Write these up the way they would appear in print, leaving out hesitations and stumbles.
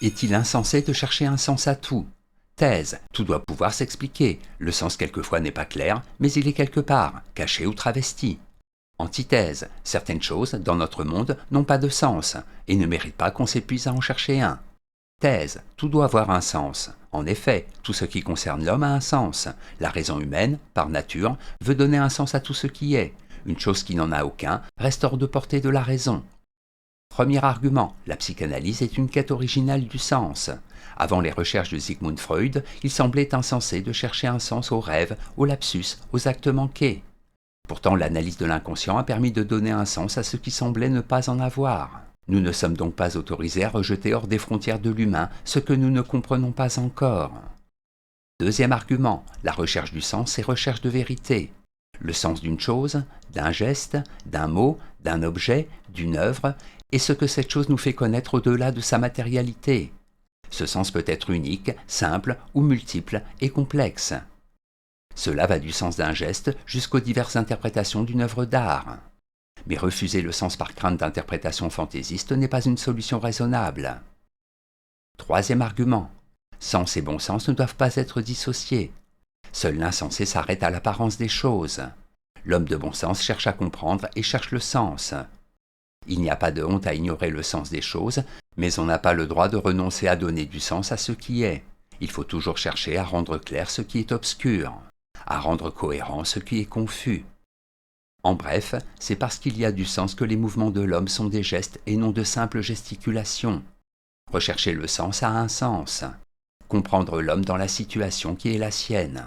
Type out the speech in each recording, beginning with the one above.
Est-il insensé de chercher un sens à tout? Thèse, tout doit pouvoir s'expliquer. Le sens quelquefois n'est pas clair, mais il est quelque part, caché ou travesti. Antithèse, certaines choses, dans notre monde, n'ont pas de sens, et ne méritent pas qu'on s'épuise à en chercher un. Thèse, tout doit avoir un sens. En effet, tout ce qui concerne l'homme a un sens. La raison humaine, par nature, veut donner un sens à tout ce qui est. Une chose qui n'en a aucun reste hors de portée de la raison. Premier argument, la psychanalyse est une quête originale du sens. Avant les recherches de Sigmund Freud, il semblait insensé de chercher un sens aux rêves, aux lapsus, aux actes manqués. Pourtant, l'analyse de l'inconscient a permis de donner un sens à ce qui semblait ne pas en avoir. Nous ne sommes donc pas autorisés à rejeter hors des frontières de l'humain ce que nous ne comprenons pas encore. Deuxième argument, la recherche du sens est recherche de vérité. Le sens d'une chose, d'un geste, d'un mot, d'un objet, d'une œuvre, est ce que cette chose nous fait connaître au-delà de sa matérialité. Ce sens peut être unique, simple ou multiple et complexe. Cela va du sens d'un geste jusqu'aux diverses interprétations d'une œuvre d'art. Mais refuser le sens par crainte d'interprétation fantaisiste n'est pas une solution raisonnable. Troisième argument, sens et bon sens ne doivent pas être dissociés. Seul l'insensé s'arrête à l'apparence des choses. L'homme de bon sens cherche à comprendre et cherche le sens. Il n'y a pas de honte à ignorer le sens des choses, mais on n'a pas le droit de renoncer à donner du sens à ce qui est. Il faut toujours chercher à rendre clair ce qui est obscur, à rendre cohérent ce qui est confus. En bref, c'est parce qu'il y a du sens que les mouvements de l'homme sont des gestes et non de simples gesticulations. Rechercher le sens a un sens. Comprendre l'homme dans la situation qui est la sienne.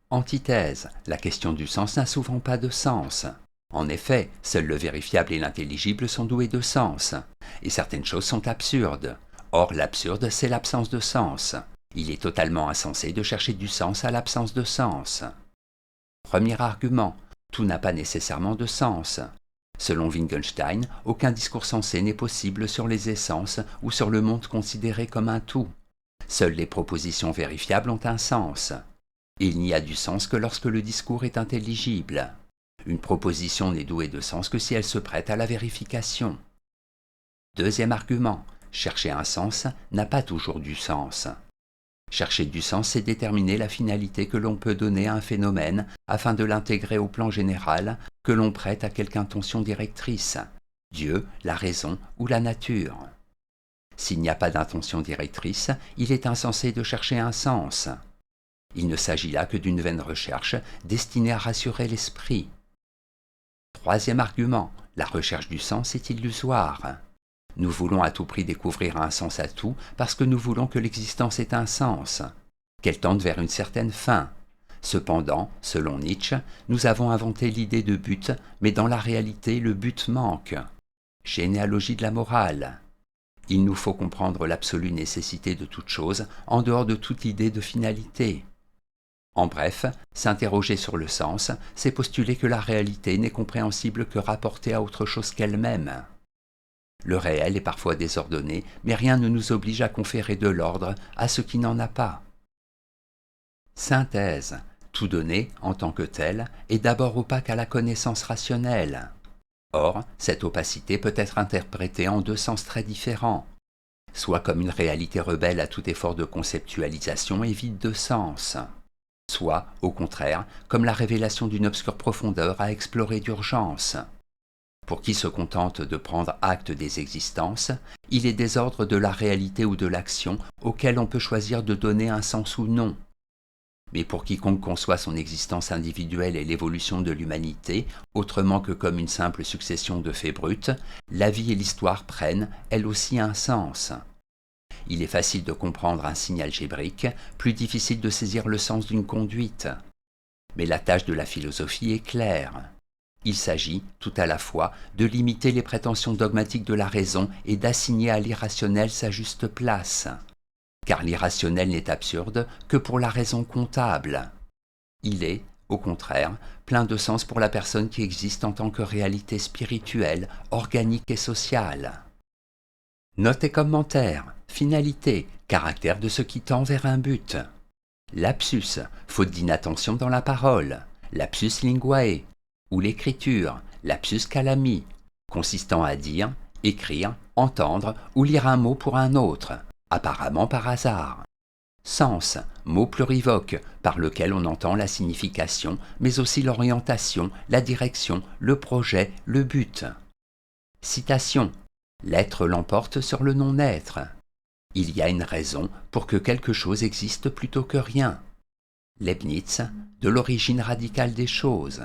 Antithèse, la question du sens n'a souvent pas de sens. En effet, seul le vérifiable et l'intelligible sont doués de sens, et certaines choses sont absurdes. Or, l'absurde, c'est l'absence de sens. Il est totalement insensé de chercher du sens à l'absence de sens. Premier argument, tout n'a pas nécessairement de sens. Selon Wittgenstein, aucun discours sensé n'est possible sur les essences ou sur le monde considéré comme un tout. Seules les propositions vérifiables ont un sens. Il n'y a du sens que lorsque le discours est intelligible. Une proposition n'est douée de sens que si elle se prête à la vérification. Deuxième argument, chercher un sens n'a pas toujours du sens. Chercher du sens, c'est déterminer la finalité que l'on peut donner à un phénomène afin de l'intégrer au plan général que l'on prête à quelque intention directrice, Dieu, la raison ou la nature. S'il n'y a pas d'intention directrice, il est insensé de chercher un sens. Il ne s'agit là que d'une vaine recherche destinée à rassurer l'esprit. Troisième argument, la recherche du sens est illusoire. Nous voulons à tout prix découvrir un sens à tout parce que nous voulons que l'existence ait un sens, qu'elle tende vers une certaine fin. Cependant, selon Nietzsche, nous avons inventé l'idée de but, mais dans la réalité, le but manque. Généalogie de la morale. Il nous faut comprendre l'absolue nécessité de toute chose en dehors de toute idée de finalité. En bref, s'interroger sur le sens, c'est postuler que la réalité n'est compréhensible que rapportée à autre chose qu'elle-même. Le réel est parfois désordonné, mais rien ne nous oblige à conférer de l'ordre à ce qui n'en a pas. Synthèse. Tout donné, en tant que tel, est d'abord opaque à la connaissance rationnelle. Or, cette opacité peut être interprétée en deux sens très différents, soit comme une réalité rebelle à tout effort de conceptualisation et vide de sens, soit, au contraire, comme la révélation d'une obscure profondeur à explorer d'urgence. Pour qui se contente de prendre acte des existences, il est des ordres de la réalité ou de l'action auxquels on peut choisir de donner un sens ou non. Mais pour quiconque conçoit son existence individuelle et l'évolution de l'humanité, autrement que comme une simple succession de faits bruts, la vie et l'histoire prennent, elles aussi, un sens. Il est facile de comprendre un signe algébrique, plus difficile de saisir le sens d'une conduite. Mais la tâche de la philosophie est claire. Il s'agit, tout à la fois, de limiter les prétentions dogmatiques de la raison et d'assigner à l'irrationnel sa juste place. Car l'irrationnel n'est absurde que pour la raison comptable. Il est, au contraire, plein de sens pour la personne qui existe en tant que réalité spirituelle, organique et sociale. Notes et commentaires, finalité, caractère de ce qui tend vers un but. Lapsus, faute d'inattention dans la parole, lapsus linguae, ou l'écriture, lapsus calami, consistant à dire écrire, entendre ou lire un mot pour un autre, apparemment par hasard. Sens, mot plurivoque, par lequel on entend la signification, mais aussi l'orientation, la direction, le projet, le but. Citation, l'être l'emporte sur le non-être. Il y a une raison pour que quelque chose existe plutôt que rien. Leibniz, de l'origine radicale des choses.